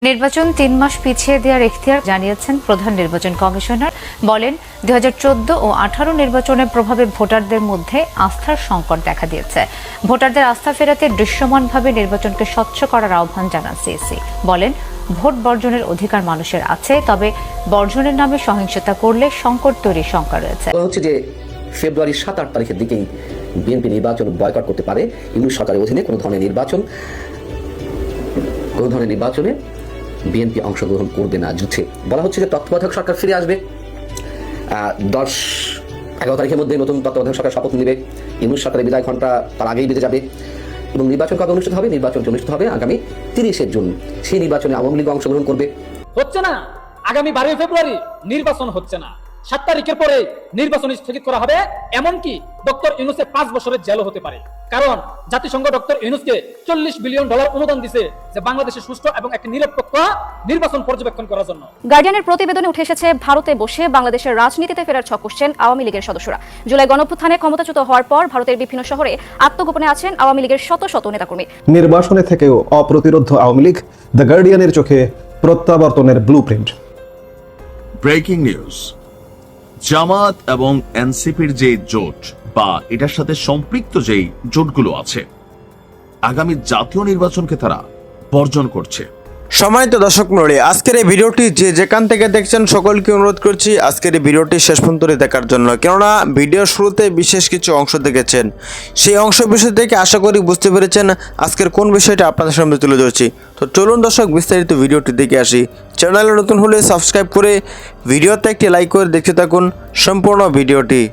নির্বাচন ৩ মাস পিছিয়ে দেওয়ার ইখতিয়ার জানিয়েছেন প্রধান নির্বাচন কমিশনার। বলেন ২০১৪ ও ১৮ নির্বাচনের প্রভাবে ভোটারদের মধ্যে আস্থার সংকট দেখা দিয়েছে। ভোটারদের আস্থা ফেরাতে দৃশ্যমানভাবে নির্বাচনকে স্বচ্ছ করার আহ্বান জানান সিইসি। বলেন ভোট বর্জনের অধিকার মানুষের আছে, তবে বর্জনের নামে সহিংসতা করলে সংকট তৈরির শঙ্কা রয়েছে। হচ্ছে যে ফেব্রুয়ারি ৭-৮ তারিখের দিকেই বিএনপি নির্বাচন বয়কট করতে পারে। ইউনূস সরকারের অধীনে কোনো ধরনের নির্বাচনে বিএনপি অংশগ্রহণ করবে না যুদ্ধে। বলা হচ্ছে যে তত্ত্বাবধায়ক সরকার ফিরে আসবে 10-11 তারিখের মধ্যে। নতুন তত্ত্বাবধায়ক সরকার শপথ নেবে। ইউনূস সরকারের বিদায় ঘণ্টা তার আগেই বেজে যাবে এবং নির্বাচন কবে অনুষ্ঠিত হবে? নির্বাচনটি অনুষ্ঠিত হবে আগামী 30শে জুন। সেই নির্বাচনে আওয়ামী লীগ অংশগ্রহণ করবে। হচ্ছে না, আগামী 12 ফেব্রুয়ারি নির্বাচন হচ্ছে না। 7 তারিখের পরে নির্বাচন স্থগিত করা হবে। এমনকি ডক্টর ইউনূসের 5 বছরের জেলও হতে পারে। কারণ জাতিসংঘ ডক্টর ইউনূসকে $40 বিলিয়ন অনুদান দিছে যে বাংলাদেশের সুষ্ঠু এবং একটি নিরপেক্ষ নির্বাচন পর্যবেক্ষণ করার জন্য। গার্ডিয়ানের প্রতিবেদনে উঠে এসেছে ভারতে বসে বাংলাদেশের রাজনীতিতে ফেরার ছক কষছেন আওয়ামী লীগের সদস্যরা। জুলাই গণঅভ্যুত্থানে ক্ষমতাচ্যুত হওয়ার পর ভারতের বিভিন্ন শহরে আত্মগোপনে আছেন আওয়ামী লীগের শত শত নেতাকর্মী। নির্বাচনে থেকেও অপ্রতিরোধ্য আওয়ামী লীগ, দ্য গার্ডিয়ানের চোখে প্রত্যাবর্তনের ব্লুপ্রিন্ট। ব্রেকিং নিউজ, জামাত এবং এনসিপির যে জোট বা এটার সাথে সম্পৃক্ত যেই জোটগুলো আছে, আগামী জাতীয় নির্বাচনকে তারা বর্জন করছে। সম্মানিত দর্শক মণ্ডলী, আজকের এই ভিডিওটি যে যেখান থেকে দেখছেন সকলকে অনুরোধ করছি আজকের এই ভিডিওটি শেষ পর্যন্ত দেখার জন্য। কেননা ভিডিওর শুরুতে বিশেষ কিছু অংশ দেখেছেন, সেই অংশ বিষয় থেকে আশা করি বুঝতে পেরেছেন আজকের কোন বিষয়টা আপনাদের সামনে তুলে ধরছি। তো চলুন দর্শক বিস্তারিত ভিডিওটি দেখে আসি। চ্যানেলে নতুন হলে সাবস্ক্রাইব করে ভিডিওতে একটি লাইক করে দেখতে থাকুন সম্পূর্ণ ভিডিওটি।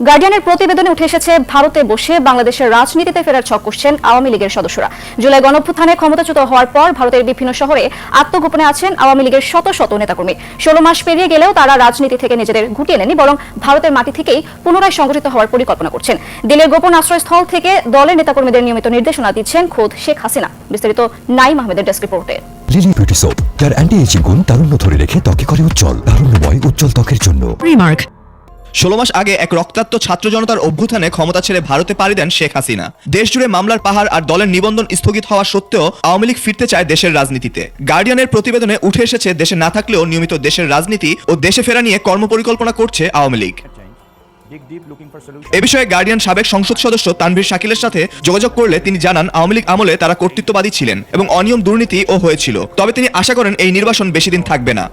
গার্ডিয়ানের প্রতিবেদনে উঠে এসেছে ভারতে বসে বাংলাদেশের রাজনীতিতে ফেরার ছক কষছেন আওয়ামী লীগের সদস্যরা। জুলাই গণঅভ্যুত্থানে ক্ষমতাচ্যুত হওয়ার পর ভারতের বিভিন্ন শহরে আত্মগোপনে আছেন আওয়ামী লীগের শত শত নেতাকর্মী। 16 মাস পেরিয়ে গেলেও তারা রাজনীতি থেকে নিজেদের গুটিয়ে নেননি, বরং ভারতের মাটি থেকেই পুনরায় সংগঠিত হওয়ার পরিকল্পনা করছেন। দিল্লির গোপন আশ্রয়স্থল থেকে দলের নেতাকর্মীদের নিয়মিত নির্দেশনা দিচ্ছেন খোদ শেখ হাসিনা। বিস্তারিত নাইম আহমেদের ডেস্ক রিপোর্টে। লিলি বিউটি সোপ, যার অ্যান্টি এজিং গুণ তারুণ্য ধরে রেখে ত্বকে করে উজ্জ্বল, তারুণ্যময় উজ্জ্বল ত্বকের জন্য। রিমার্ক। 16 মাস আগে এক রক্তাক্ত ছাত্র জনতার অভ্যুত্থানে ক্ষমতা ছেড়ে ভারতে পাড়ি দেন শেখ হাসিনা। দেশজুড়ে মামলার পাহাড় আর দলের নিবন্ধন স্থগিত হওয়া সত্ত্বেও আওয়ামী লীগ ফিরতে চায় দেশের রাজনীতিতে। গার্ডিয়ানের প্রতিবেদনে উঠে এসেছে দেশে না থাকলেও নিয়মিত দেশের রাজনীতি ও দেশে ফেরা নিয়ে কর্মপরিকল্পনা করছে আওয়ামী লীগ। এ বিষয়ে গার্ডিয়ান সাবেক সংসদ সদস্য তানভীর শাকিলের সাথে যোগাযোগ করলে তিনি জানান আওয়ামী লীগ আমলে তারা কর্তৃত্ববাদী ছিলেন এবং অনিয়ম দুর্নীতিও হয়েছিল। তবে তিনি আশা করেন এই নির্বাচন বেশি দিন থাকবে না।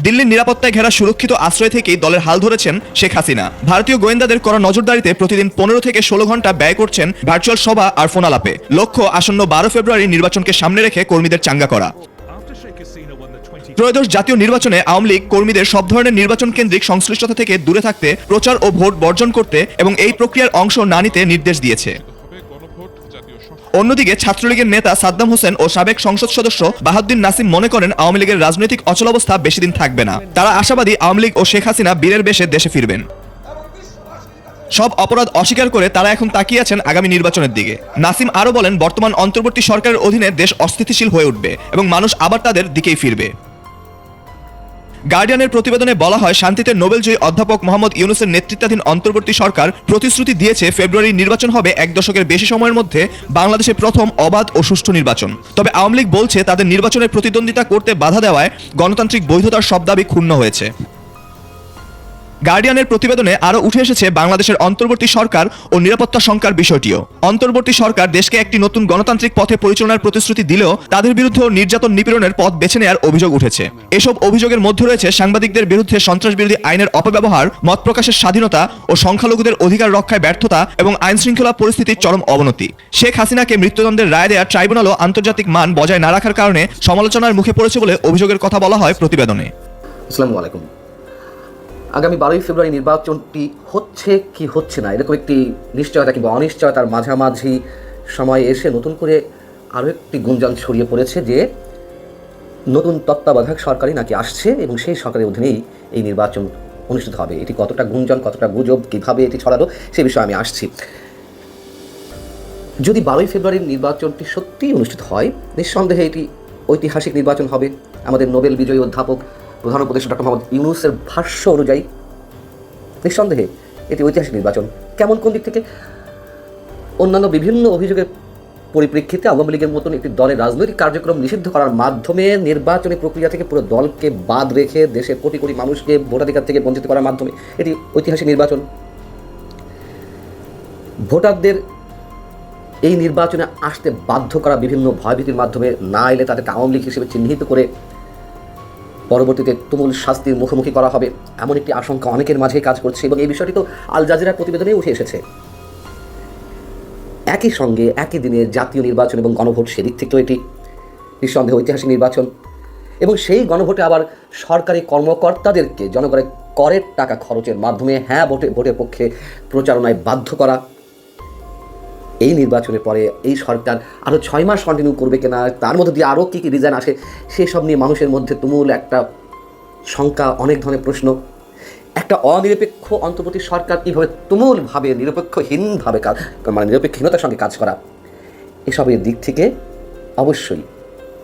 দিল্লির নিরাপত্তায় ঘেরা সুরক্ষিত আশ্রয় থেকেই দলের হাল ধরেছেন শেখ হাসিনা। ভারতীয় গোয়েন্দাদের করা নজরদারিতে প্রতিদিন 15 থেকে 16 ঘন্টা ব্যয় করছেন ভার্চুয়াল সভা আর ফোন আলাপে। লক্ষ্য আসন্ন 12 ফেব্রুয়ারি নির্বাচনকে সামনে রেখে কর্মীদের চাঙ্গা করা। ত্রয়োদশ জাতীয় নির্বাচনে আওয়ামী লীগ কর্মীদের সব ধরনের নির্বাচন কেন্দ্রিক সংশ্লিষ্টতা থেকে দূরে থাকতে, প্রচার ও ভোট বর্জন করতে এবং এই প্রক্রিয়ার অংশ না নিতে নির্দেশ দিয়েছে। অন্যদিকে ছাত্রলীগের নেতা সাদ্দাম হোসেন ও সাবেক সংসদ সদস্য বাহাউদ্দিন নাসিম মনে করেন আওয়ামী লীগের রাজনৈতিক অচলাবস্থা বেশি দিন থাকবে না। তারা আশাবাদী আওয়ামী লীগ ও শেখ হাসিনা বীরের বেশে দেশে ফিরবেন। সব অপরাধ অস্বীকার করে তারা এখন তাকিয়ে আছেন আগামী নির্বাচনের দিকে। নাসিম আরও বলেন বর্তমান অন্তর্বর্তী সরকারের অধীনে দেশ অস্থিতিশীল হয়ে উঠবে এবং মানুষ আবার তাদের দিকেই ফিরবে। গার্ডিয়ানের প্রতিবেদনে বলা হয় শান্তিতে নোবেলজয়ী অধ্যাপক মোহাম্মদ ইউনূসের নেতৃত্বাধীন অন্তর্বর্তী সরকার প্রতিশ্রুতি দিয়েছে ফেব্রুয়ারির নির্বাচন হবে 1 দশকের বেশি সময়ের মধ্যে বাংলাদেশে প্রথম অবাধ ও সুষ্ঠু নির্বাচন। তবে আওয়ামী লীগ বলছে তাদের নির্বাচনের প্রতিদ্বন্দ্বিতা করতে বাধা দেওয়ায় গণতান্ত্রিক বৈধতার সব দাবি ক্ষুণ্ণ হয়েছে। গার্ডিয়ানের প্রতিবেদনে আরও উঠে এসেছে বাংলাদেশের অন্তর্বর্তী সরকার ও নিরাপত্তা শঙ্কার বিষয়টিও। অন্তর্বর্তী সরকার দেশকে একটি নতুন গণতান্ত্রিক পথে পরিচালনার প্রতিশ্রুতি দিলেও তাদের বিরুদ্ধেও নির্যাতন নিপীড়নের পথ বেছে নেওয়ার অভিযোগ উঠেছে। এসব অভিযোগের মধ্যে রয়েছে সাংবাদিকদের বিরুদ্ধে সন্ত্রাস বিরোধী আইনের অপব্যবহার, মত প্রকাশের স্বাধীনতা ও সংখ্যালঘুদের অধিকার রক্ষায় ব্যর্থতা এবং আইনশৃঙ্খলা পরিস্থিতির চরম অবনতি। শেখ হাসিনাকে মৃত্যুদণ্ডের রায় দেওয়া ট্রাইব্যুনালও আন্তর্জাতিক মান বজায় না রাখার কারণে সমালোচনার মুখে পড়েছে বলে অভিযোগের কথা বলা হয় প্রতিবেদনে। আসসালামু আলাইকুম। আগামী 12 ফেব্রুয়ারি নির্বাচনটি হচ্ছে কি হচ্ছে না, এরকম একটি নিশ্চয়তা কিংবা অনিশ্চয়তার মাঝামাঝি সময়ে এসে নতুন করে আরও একটি গুঞ্জন ছড়িয়ে পড়েছে যে নতুন তত্ত্বাবধায়ক সরকারই নাকি আসছে এবং সেই সরকারের অধীনেই এই নির্বাচন অনুষ্ঠিত হবে। এটি কতটা গুঞ্জন, কতটা গুজব, কীভাবে এটি ছড়ালো সে বিষয়ে আমি আসছি। যদি 12 ফেব্রুয়ারির নির্বাচনটি সত্যিই অনুষ্ঠিত হয়, নিঃসন্দেহে এটি ঐতিহাসিক নির্বাচন হবে। আমাদের নোবেল বিজয়ী অধ্যাপক প্রধান উপদেষ্টা ডক্টর মোহাম্মদ ইউনূসের ভাষ্য অনুযায়ী নিঃসন্দেহে এটি ঐতিহাসিক নির্বাচন। কেমন, কোন দিক থেকে? অন্যান্য বিভিন্ন অভিযোগের পরিপ্রেক্ষিতে আওয়ামী লীগের মতন একটি দলের রাজনৈতিক কার্যক্রম নিষিদ্ধ করার মাধ্যমে নির্বাচনী প্রক্রিয়া থেকে পুরো দলকে বাদ রেখে দেশের কোটি কোটি মানুষকে ভোটাধিকার থেকে বঞ্চিত করার মাধ্যমে এটি ঐতিহাসিক নির্বাচন। ভোটারদের এই নির্বাচনে আসতে বাধ্য করা বিভিন্ন ভয়ভীতির মাধ্যমে, না এলে তাদেরকে আওয়ামী লীগ হিসেবে চিহ্নিত করে পরবর্তীতে তুমুল শাস্তির মুখোমুখি করা হবে, এমন একটি আশঙ্কা অনেকের মাঝেই কাজ করছে এবং এই বিষয়টি তো আল জাজিরার প্রতিবেদনেই উঠে এসেছে। একই সঙ্গে একই দিনে জাতীয় নির্বাচন এবং গণভোট, সেদিক থেকেও এটি নিঃসন্দেহে ঐতিহাসিক নির্বাচন এবং সেই গণভোটে আবার সরকারি কর্মকর্তাদেরকে জনগণের করের টাকা খরচের মাধ্যমে হ্যাঁ ভোটের পক্ষে প্রচারণায় বাধ্য করা। এই নির্বাচনের পরে এই সরকার আরও 6 মাস কন্টিনিউ করবে কিনা, তার মধ্যে দিয়ে আরও কী কী রিজাইন আসে, সেসব নিয়ে মানুষের মধ্যে তুমুল একটা শঙ্কা, অনেক ধরনের প্রশ্ন। একটা অনিরপেক্ষ অন্তর্বর্তী সরকার কীভাবে তুমুলভাবে নিরপেক্ষহীনতার সঙ্গে কাজ করা, এসবের দিক থেকে অবশ্যই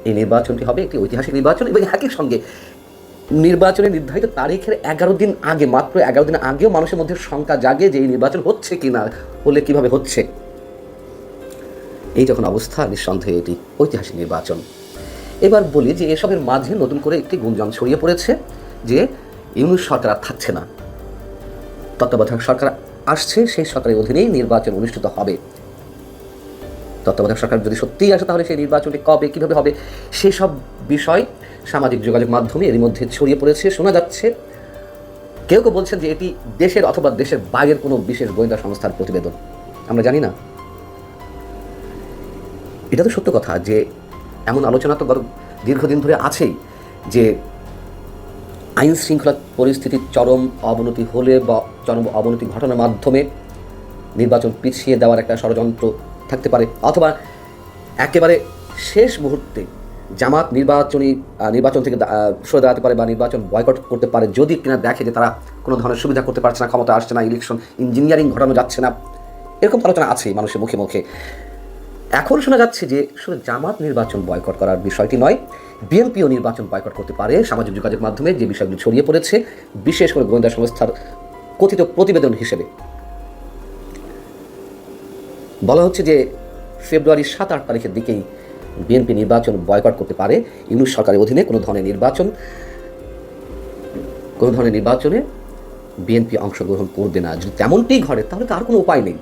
এই নির্বাচনটি হবে একটি ঐতিহাসিক নির্বাচন এবং একই সঙ্গে নির্বাচনের নির্ধারিত তারিখের 11 দিন আগে, মাত্র 11 দিন আগেও মানুষের মধ্যে শঙ্কা জাগে যে এই নির্বাচন হচ্ছে কি না, হলে কীভাবে হচ্ছে। এই যখন অবস্থা, নিঃসন্দেহে এটি ঐতিহাসিক নির্বাচন। এবার বলি যে এসবের মাঝে নতুন করে একটি গুঞ্জন ছড়িয়ে পড়েছে যে ইউনূস সরকার আর থাকছে না, তত্ত্বাবধায়ক সরকার আসছে, সেই সরকারের অধীনেই নির্বাচন অনুষ্ঠিত হবে। তত্ত্বাবধায়ক সরকার যদি সত্যিই আসে তাহলে সেই নির্বাচনটি কবে, কীভাবে হবে, সেসব বিষয় সামাজিক যোগাযোগ মাধ্যমে এর মধ্যে ছড়িয়ে পড়েছে। শোনা যাচ্ছে কেউ কেউ বলছেন যে এটি দেশের অথবা দেশের বাইরের কোনো বিশেষ গোয়েন্দা সংস্থার প্রতিবেদন, আমরা জানি না। এটা তো সত্য কথা যে এমন আলোচনা তো দীর্ঘদিন ধরে আছেই যে আইন শৃঙ্খলা পরিস্থিতির চরম অবনতি হলে বা চরম অবনতি ঘটনার মাধ্যমে নির্বাচন পিছিয়ে দেওয়ার একটা ষড়যন্ত্র থাকতে পারে, অথবা একেবারে শেষ মুহূর্তে জামাত নির্বাচন থেকে সরে দাঁড়াতে পারে বা নির্বাচন বয়কট করতে পারে যদি কিনা দেখে যে তারা কোনো ধরনের সুবিধা করতে পারছে না, ক্ষমতা আসছে না, ইলেকশন ইঞ্জিনিয়ারিং ঘটানো যাচ্ছে না। এরকম আলোচনা আছে মানুষের মুখে মুখে। এখন শোনা যাচ্ছে যে শুধু জামাত নির্বাচন বয়কট করার বিষয়টি নয়, বিএনপিও নির্বাচন বয়কট করতে পারে। সামাজিক যোগাযোগ মাধ্যমে যে বিষয়গুলো ছড়িয়ে পড়েছে, বিশেষ করে গোয়েন্দা সংস্থার কথিত প্রতিবেদন হিসেবে বলা হচ্ছে যে ফেব্রুয়ারির 7-8 তারিখের দিকেই বিএনপি নির্বাচন বয়কট করতে পারে। ইউনূস সরকারের অধীনে কোনো ধরনের নির্বাচনে বিএনপি অংশগ্রহণ করবে না। যদি তেমনটি ঘটে তাহলে তো আর কোনো উপায় নেই।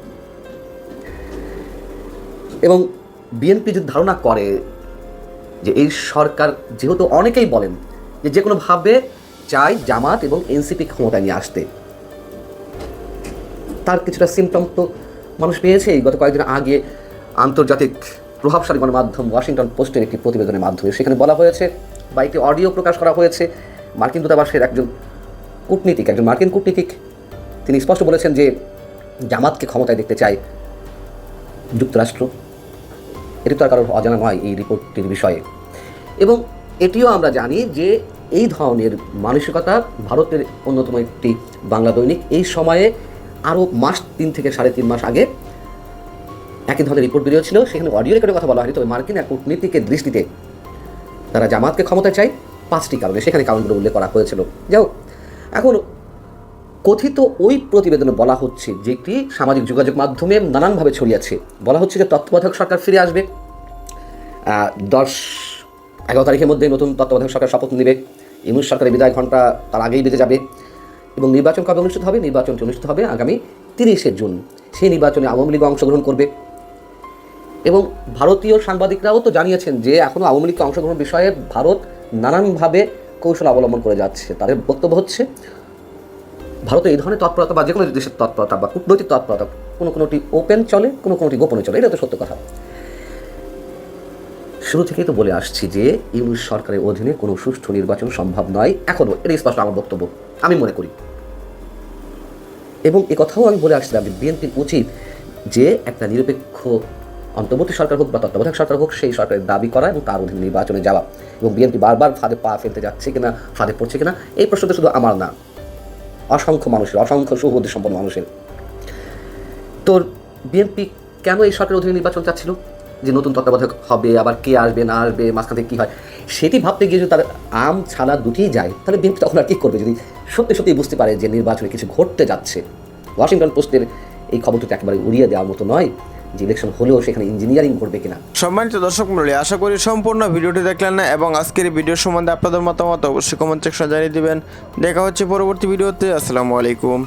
এবং বিএনপি যদি ধারণা করে যে এই সরকার, যেহেতু অনেকেই বলেন যে কোনোভাবে চায় জামাত এবং এনসিপি ক্ষমতায় নিয়ে আসতে, তার কিছুটা সিমটম তো মানুষ পেয়েছে গত কয়েকদিন আগে আন্তর্জাতিক প্রভাবশালী গণমাধ্যম ওয়াশিংটন পোস্টের একটি প্রতিবেদনের মাধ্যমে। সেখানে বলা হয়েছে বা একটি অডিও প্রকাশ করা হয়েছে, মার্কিন দূতাবাসের একজন মার্কিন কূটনীতিক তিনি স্পষ্ট বলেছেন যে জামাতকে ক্ষমতায় দেখতে চায় যুক্তরাষ্ট্র। এটি তো আর কারোর অজানা নয় এই রিপোর্টটির বিষয়ে। এবং এটিও আমরা জানি যে এই ধরনের মানসিকতা ভারতের অন্যতম একটি বাংলা দৈনিক এই সময়ে আরও 3 থেকে 3.5 মাস আগে একই ধরনের রিপোর্ট বেরিয়েছিল। সেখানে অডিও রেকর্ডের কথা বলা হয়নি, তবে মার্কিন এক কূটনীতিকের দৃষ্টিতে তারা জামাতকে ক্ষমতায় চায় 5টি কারণে, সেখানে কারণগুলো উল্লেখ করা হয়েছিল। যাও, এখন কথিত ওই প্রতিবেদনে বলা হচ্ছে, যেটি সামাজিক যোগাযোগ মাধ্যমে নানানভাবে ছড়িয়েছে, বলা হচ্ছে যে তত্ত্বাবধায়ক সরকার ফিরে আসবে। 10-11 তারিখের মধ্যে নতুন তত্ত্বাবধায়ক সরকার শপথ নেবে। ইউনূস সরকারের বিদায় ঘণ্টা তার আগেই বেজে যাবে। এবং নির্বাচন কবে অনুষ্ঠিত হবে? নির্বাচনটি অনুষ্ঠিত হবে আগামী 30শে জুন। সেই নির্বাচনে আওয়ামী লীগ অংশগ্রহণ করবে। এবং ভারতীয় সাংবাদিকরাও তো জানিয়েছেন যে এখনও আওয়ামী লীগকে অংশগ্রহণ বিষয়ে ভারত নানানভাবে কৌশল অবলম্বন করে যাচ্ছে। তাদের বক্তব্য হচ্ছে ভারতে এই ধরনের তৎপরতা বা যে কোনো দেশের তৎপরতা বা কূটনৈতিক তৎপরতা কোনোটি ওপেন চলে, কোনোটি গোপনে চলে। এটা তো সত্য কথা। শুরু থেকেই তো বলে আসছি যে ইউনূস সরকারের অধীনে কোনো সুষ্ঠু নির্বাচন সম্ভব নয় এখনও। এটা স্পষ্ট আমার বক্তব্য, আমি মনে করি। এবং কথাও আমি বলে আসছিলাম যে বিএনপির উচিত যে একটা নিরপেক্ষ অন্তর্বর্তী সরকার হোক বা তত্ত্বাবধায়ক সরকার হোক, সেই সরকারের দাবি করা এবং তার অধীনে নির্বাচনে যাওয়া। এবং বিএনপি বারবার ফাঁদে পা ফেলতে যাচ্ছে কিনা, ফাঁদে পড়ছে কিনা, এই প্রশ্নটা শুধু আমার না, অসংখ্য মানুষের, অসংখ্য সুবুদ্ধি সম্পন্ন মানুষের। তো বিএনপি কেন এই সরকারের অধীনে নির্বাচন চাচ্ছিল? যে নতুন তত্ত্বাবধায়ক হবে, আবার কে আসবে না আসবে, মাঝখান থেকে কী হয়, সেটি ভাবতে গিয়ে যদি তার আম ছালা দুটিই যায়, তাহলে বিএনপি তখন আর কী করবে? যদি সত্যি বুঝতে পারে যে নির্বাচনে কিছু ঘটতে যাচ্ছে। ওয়াশিংটন পোস্টের এই খবরটি একেবারে উড়িয়ে দেওয়ার মতো নয়। যে ইলেকশন হলেও সেখানে ইঞ্জিনিয়ারিং করবে কিনা। সম্মানিত দর্শক মণ্ডলী, আশা করি সম্পূর্ণ ভিডিওটি দেখলেন না এবং আজকের এই ভিডিও সম্বন্ধে আপনাদের মতামত অবশ্যই কমেন্ট সেকশনে জানিয়ে দিবেন। দেখা হচ্ছে পরবর্তী ভিডিওতে। আসসালামু আলাইকুম।